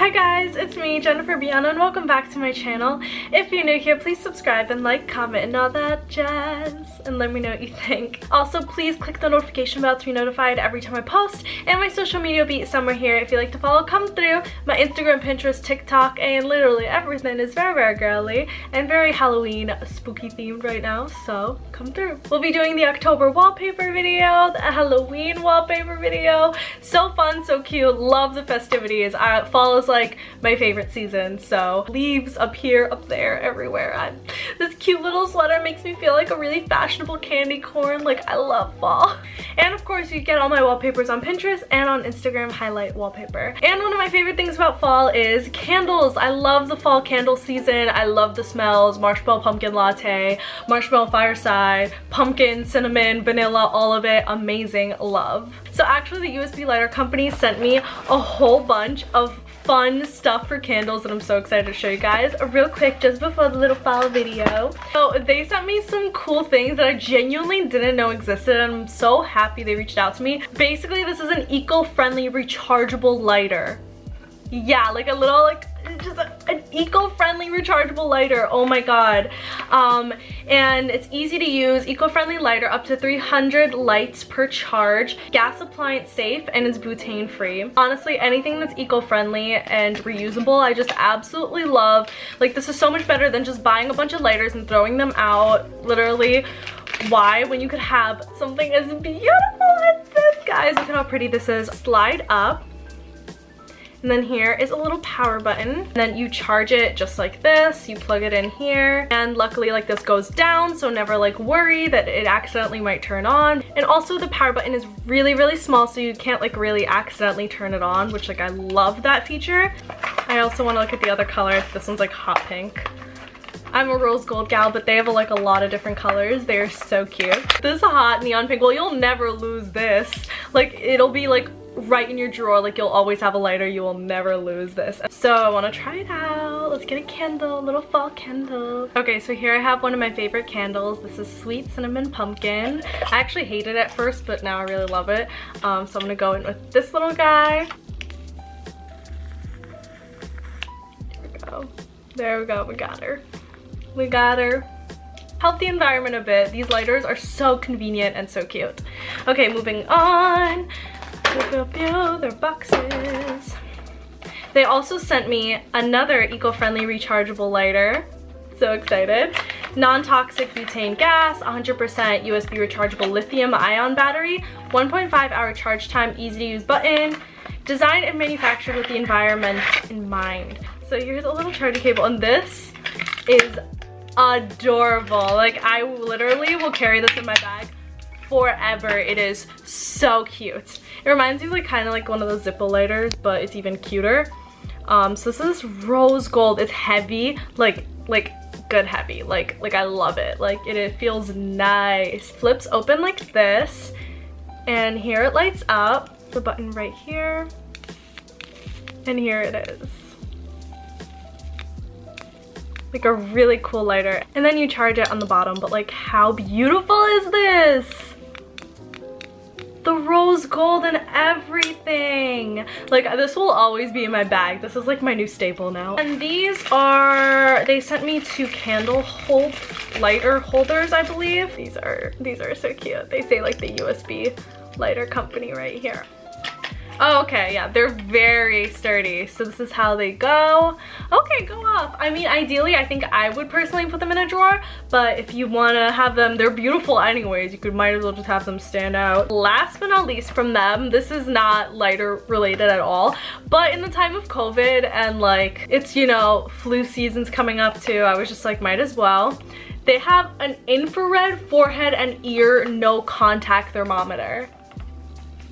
Hi guys, it's me, Jennifer-Biana, and welcome back to my channel. If you're new here, please subscribe and like, comment, and all that jazz, and let me know what you think. Also, please click the notification bell to be notified every time I post, and my social media will be somewhere here. If you like to follow, come through. My Instagram, Pinterest, TikTok, and literally everything is very, very girly and very Halloween spooky themed right now, so come through. We'll be doing the October wallpaper video, the Halloween wallpaper video. So fun, so cute, love the festivities. Fall is like my favorite season, so leaves up here, up there, everywhere. This cute little sweater makes me feel like a really fashionable candy corn. Like, I love fall. And of course, you get all my wallpapers on Pinterest and on Instagram, highlight wallpaper. And one of my favorite things about fall is candles. I love the fall candle season. I love the smells: marshmallow pumpkin latte, marshmallow fireside, pumpkin, cinnamon, vanilla, all of it. Amazing, love. So actually, the USB lighter company sent me a whole bunch of fun stuff for candles that I'm so excited to show you guys real quick just before the little fall video. So they sent me some cool things that I genuinely didn't know existed, and I'm so happy they reached out to me. Basically, this is an eco-friendly rechargeable lighter. Yeah, like a little, like, just an eco-friendly rechargeable lighter. Oh my god. And it's easy to use, eco-friendly lighter, up to 300 lights per charge, gas appliance safe, and it's butane free. Honestly, anything that's eco-friendly and reusable I just absolutely love. Like, this is so much better than just buying a bunch of lighters and throwing them out. Literally, why, when you could have something as beautiful as this? Guys, look at how pretty this is. Slide up. And then here is a little power button. And then you charge it just like this. You plug it in here. And luckily, like, this goes down, so never like worry that it accidentally might turn on. And also the power button is really, really small, so you can't like really accidentally turn it on, which, like, I love that feature. I also want to look at the other color. This one's like hot pink. I'm a rose gold gal, but they have like a lot of different colors. They're so cute. This hot neon pink, well, you'll never lose this. Like, it'll be like right in your drawer. Like, you'll always have a lighter. You will never lose this. So I want to try it out. Let's get a candle, a little fall candle. Okay, so here I have one of my favorite candles. This is sweet cinnamon pumpkin. I actually hated it at first, but now I really love it. So I'm gonna go in with this little guy. There we go. There we go. We got her. We got her. Help the environment a bit. These lighters are so convenient and so cute. Okay, moving on. Their boxes. They also sent me another eco-friendly rechargeable lighter. So excited. Non-toxic butane gas, 100% USB rechargeable lithium ion battery, 1.5 hour charge time, easy to use button, designed and manufactured with the environment in mind. So here's a little charging cable, and this is adorable. Like, I literally will carry this in my bag forever. It is so cute. It reminds me of like kind of like one of those Zippo lighters, but it's even cuter. So this is rose gold. It's heavy, like good heavy. Like I love it. Like, it feels nice. Flips open like this, and here it lights up. The button right here, and here it is. Like a really cool lighter. And then you charge it on the bottom, but like, how beautiful is this? The rose gold and everything. Like, this will always be in my bag. This is like my new staple now. And these are, they sent me 2 candle lighter holders, I believe. These are so cute. They say like the USB lighter company right here. Oh, okay, yeah, they're very sturdy. So this is how they go. Okay, go off. I mean, ideally, I think I would personally put them in a drawer, but if you want to have them, they're beautiful anyways. You might as well just have them stand out. Last but not least from them, this is not lighter related at all, but in the time of COVID and like, it's, you know, flu season's coming up too, I was just like, might as well. They have an infrared forehead and ear no contact thermometer.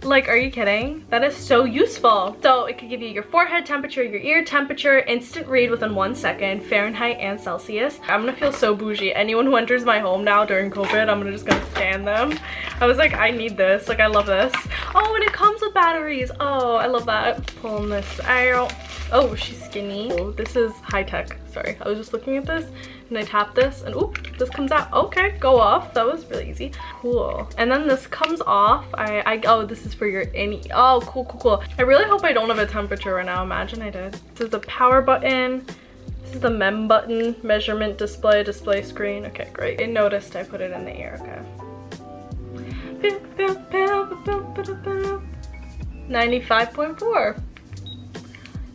Like, are you kidding? That is so useful. So it could give you your forehead temperature, your ear temperature, instant read within 1 second, Fahrenheit and Celsius. I'm gonna feel so bougie. Anyone who enters my home now during COVID, I'm just gonna scan them. I was like, I need this. Like, I love this. Oh, and it comes with batteries. Oh, I love that. Pulling this out. Oh, she's skinny. Oh, this is high tech. Sorry, I was just looking at this and I tap this and oop, this comes out. Okay, go off. That was really easy. Cool. And then this comes off. Oh, this is for your oh, cool, cool, cool. I really hope I don't have a temperature right now. Imagine I did. This is the power button. This is the mem button, measurement display, display screen. Okay, great. I noticed I put it in the ear, okay. 95.4.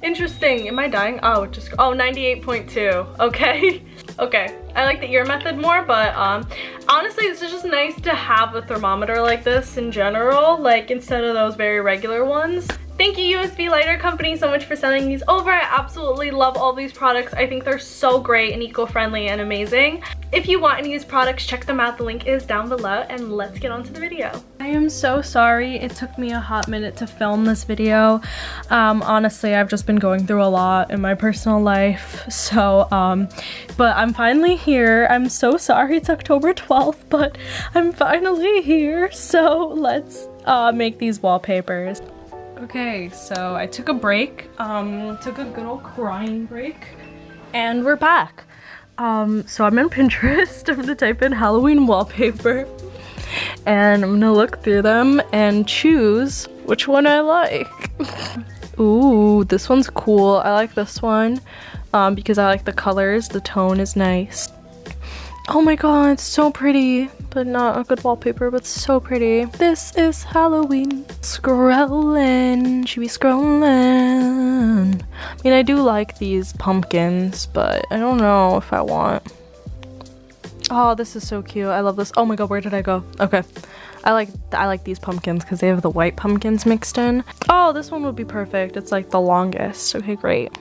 Interesting. Am I dying? Oh, just, oh, 98.2. Okay. Okay. I like the ear method more, but honestly, it's just nice to have a thermometer like this in general, like instead of those very regular ones. Thank you, USB Lighter Company, so much for sending these over. I absolutely love all these products. I think they're so great and eco-friendly and amazing. If you want any of these products, check them out. The link is down below, and let's get on to the video. I am so sorry. It took me a hot minute to film this video. Honestly, I've just been going through a lot in my personal life, so, but I'm finally here. I'm so sorry it's October 12th, but I'm finally here, so let's make these wallpapers. Okay, so I took a break, took a good old crying break, and we're back. So I'm in Pinterest. I'm gonna type in Halloween wallpaper, and I'm gonna look through them and choose which one I like. Ooh, this one's cool. I like this one, because I like the colors. The tone is nice. Oh my god, it's so pretty, but not a good wallpaper, but so pretty. This is Halloween. Scrolling, should be scrolling. I mean, I do like these pumpkins, but I don't know if I want. Oh, this is so cute. I love this. Oh my god, where did I go? Okay. I like these pumpkins because they have the white pumpkins mixed in. Oh, this one would be perfect. It's like the longest. Okay, great.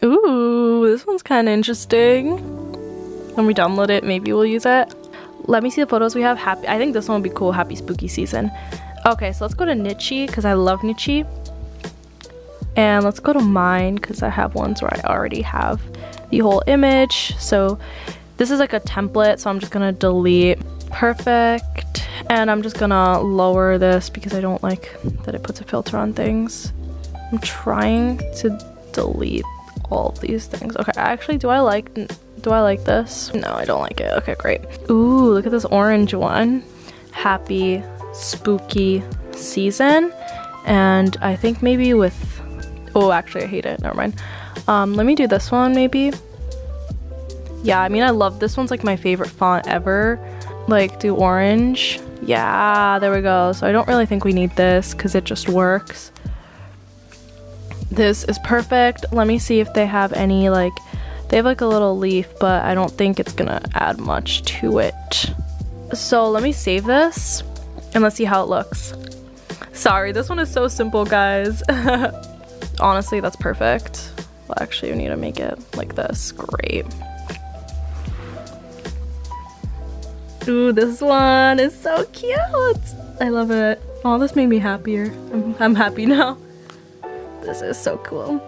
Ooh, this one's kind of interesting. When we download it, maybe we'll use it. Let me see the photos we have. I think this one would be cool. Happy spooky season. Okay, so let's go to Niche because I love Niche. And let's go to mine because I have ones where I already have the whole image. So this is like a template, so I'm just gonna delete. Perfect. And I'm just gonna lower this because I don't like that it puts a filter on things. I'm trying to delete all of these things. Okay, actually, do I like this? No, I don't like it. Okay, great. Ooh, look at this orange one. Happy spooky season. And I think maybe with, oh, actually I hate it, never mind. Let me do this one maybe. Yeah, I mean, I love this one's like my favorite font ever. Like, do orange. Yeah, there we go. So I don't really think we need this because it just works. This is perfect. Let me see if they have any, like, they have like a little leaf, but I don't think it's gonna add much to it. So let me save this and let's see how it looks. Sorry, this one is so simple, guys. Honestly, that's perfect. Well, actually, we need to make it like this. Great. Ooh, this one is so cute. I love it. Oh, this made me happier. I'm happy now. This is so cool.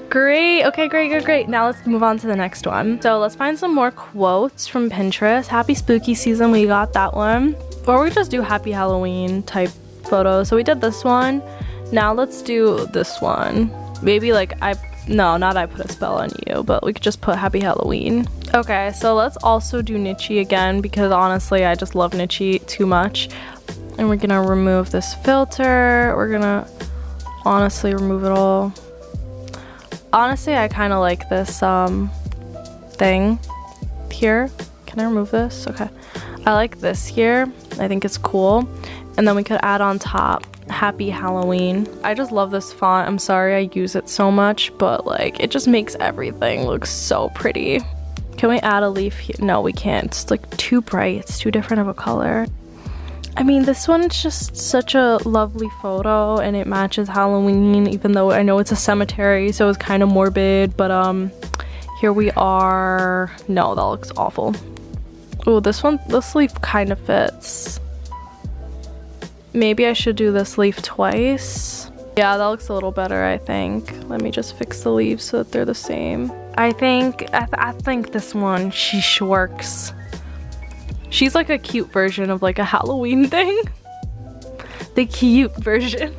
Great. Okay, great. Now let's move on to the next one. So let's find some more quotes from Pinterest. Happy spooky season, we got that one. Or we just do happy Halloween type photos. So we did this one. Now let's do this one. Maybe like no, not I put a spell on you, but we could just put happy Halloween. Okay, so let's also do Niche again because honestly, I just love Niche too much. And we're gonna remove this filter. We're gonna honestly remove it all. Honestly, I kind of like this thing here. Can I remove this? Okay. I like this here. I think it's cool. And then we could add on top happy Halloween. I just love this font. I'm sorry I use it so much, but like it just makes everything look so pretty. Can we add a leaf here? No, we can't. It's like too bright. It's too different of a color. I mean, this one's just such a lovely photo and it matches Halloween, even though I know it's a cemetery, so it's kind of morbid, but here we are. No, that looks awful. Oh, this leaf kind of fits. Maybe I should do this leaf twice. Yeah, that looks a little better, I think. Let me just fix the leaves so that they're the same. I think this one, she works. She's like a cute version of like a Halloween thing. The cute version.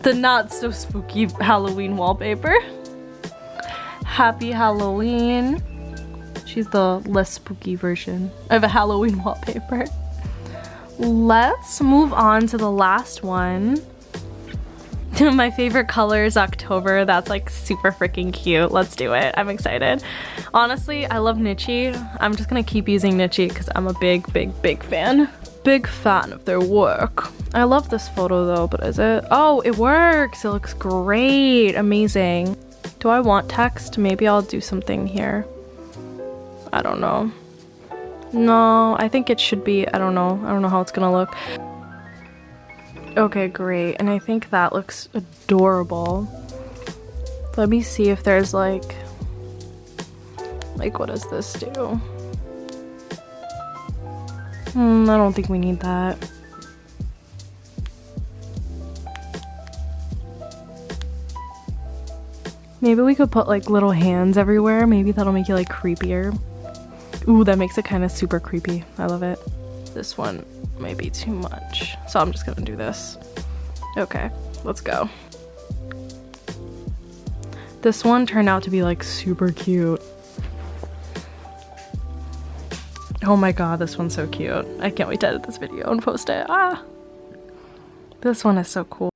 The not so spooky Halloween wallpaper. Happy Halloween. She's the less spooky version of a Halloween wallpaper. let's move on to the last one. My favorite color is October. That's like super freaking cute. Let's do it. I'm excited. Honestly, I love Niche. I'm just gonna keep using Niche because I'm a big fan. Big fan of their work. I love this photo though, but is it? Oh, it works. It looks great. Amazing. Do I want text? Maybe I'll do something here. I don't know. No, I think it should be, I don't know. I don't know how it's gonna look. Okay, great. And I think that looks adorable. Let me see if there's like what does this do? I don't think we need that. Maybe we could put like little hands everywhere. Maybe that'll make it like creepier. Ooh, that makes it kind of super creepy. I love it. This one might be too much, so I'm just gonna do this. Okay, let's go. This one turned out to be like super cute. Oh my god, this one's so cute. I can't wait to edit this video and post it. Ah! This one is so cool.